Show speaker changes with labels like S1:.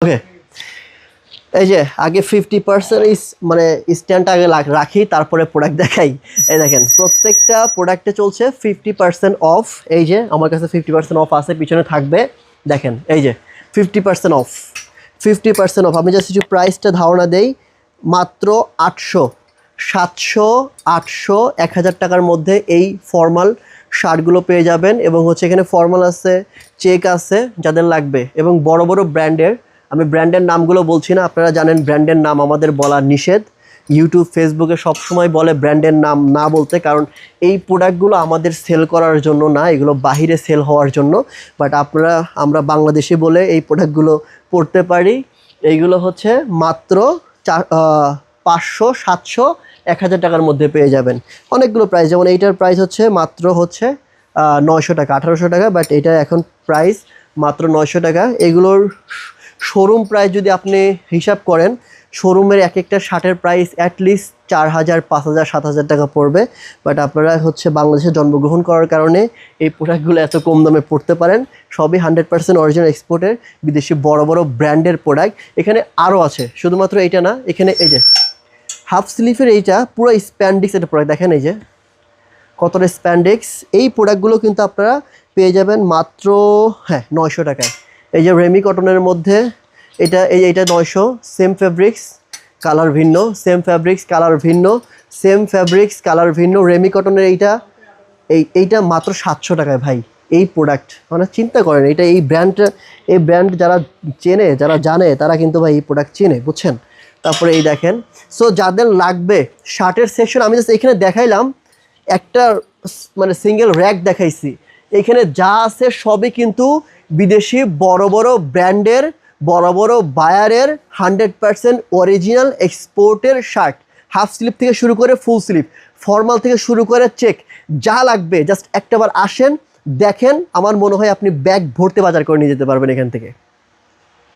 S1: ওকে, এই যে আগে 50% মানে স্ট্যান্ড আগে রাখি, তারপরে প্রোডাক্ট দেখাই। এই দেখেন প্রত্যেকটা প্রোডাক্টে চলছে 50% অফ। এই যে আমার কাছে 50% অফ আছে, পিছনে থাকবে দেখেন, এই যে 50% অফ, 50% অফ। আমি জাস্ট কিছু প্রাইসটা ধারণা দেই, মাত্র 800, 700, 800, 1000 টাকার মধ্যে এই ফর্মাল শার্টগুলো পেয়ে যাবেন। এবং হচ্ছে এখানে ফর্মাল আছে, চেক আছে যাদের লাগবে, এবং বড় বড় ব্র্যান্ডের, আমি ব্র্যান্ডের নামগুলো বলছি না, আপনারা জানেন ব্র্যান্ডের নাম আমাদের বলা নিষেধ। ইউটিউব ফেসবুকে সবসময় বলে ব্র্যান্ডের নাম না বলতে, কারণ এই প্রোডাক্টগুলো আমাদের সেল করার জন্য না, এগুলো বাহিরে সেল হওয়ার জন্য। বাট আমরা বাংলাদেশি বলে এই প্রোডাক্টগুলো পড়তে পারি। এইগুলো হচ্ছে মাত্র 500, 700, 1000 টাকার মধ্যে পেয়ে যাবেন। অনেকগুলো প্রাইস, যেমন এইটার প্রাইস হচ্ছে মাত্র হচ্ছে 900 টাকা, 1800 টাকা, বাট এটা এখন প্রাইস মাত্র 900 টাকা। এগুলোর শোরুম প্রাইস যদি আপনি হিসাব করেন, শোরুমের এক একটা শার্টের প্রাইস অ্যাটলিস্ট 4000, 5000, 7000 টাকা পড়বে। বাট আপনারা হচ্ছে বাংলাদেশে জন্মগ্রহণ করার কারণে এই প্রোডাক্টগুলো এত কম দামে পড়তে পারেন। সবই 100% অরিজিনাল এক্সপোর্টের বিদেশি বড় বড় ব্র্যান্ডের প্রোডাক্ট। এখানে আরও আছে, শুধুমাত্র এইটা না, এখানে এই যে হাফ স্লিভের এইটা পুরো স্প্যান্ডিক্স একটা প্রোডাক্ট, দেখেন এই যে কতটা স্প্যান্ডিক্স। এই প্রোডাক্টগুলো কিন্তু আপনারা পেয়ে যাবেন মাত্র 900 টাকায়। এই যে রেমি কটনের মধ্যে এইটা 900, সেম ফ্যাব্রিক্স কালার ভিন্ন, সেম ফ্যাব্রিক্স কালার ভিন্ন, সেম ফ্যাব্রিক্স কালার ভিন্ন। রেমি কটনের এইটা মাত্র 700 টাকায় ভাই। এই প্রোডাক্ট মানে চিন্তা করেন, এই ব্র্যান্ড যারা চেনে, যারা জানে, তারা কিন্তু ভাই এই প্রোডাক্ট চেনে, বুঝছেন। তারপরে এই দেখেন, সো যাদের লাগবে শার্টের সেকশন, আমি জাস্ট এখানে দেখাইলাম একটা মানে সিঙ্গেল র্যাক দেখাইছি। এখানে যা আছে সবই কিন্তু বিদেশি বড় বড় ব্র্যান্ডের, বড় বড় বায়ারের 100% অরিজিনাল এক্সপোর্টের শার্ট। হাফ স্লিভ থেকে শুরু করে ফুল স্লিভ, ফর্মাল থেকে শুরু করে চেক, যা লাগবে জাস্ট একটাবার আসেন, দেখেন। আমার মনে হয় আপনি ব্যাগ ভর্তি বাজার করে নিয়ে যেতে পারবেন এখান থেকে।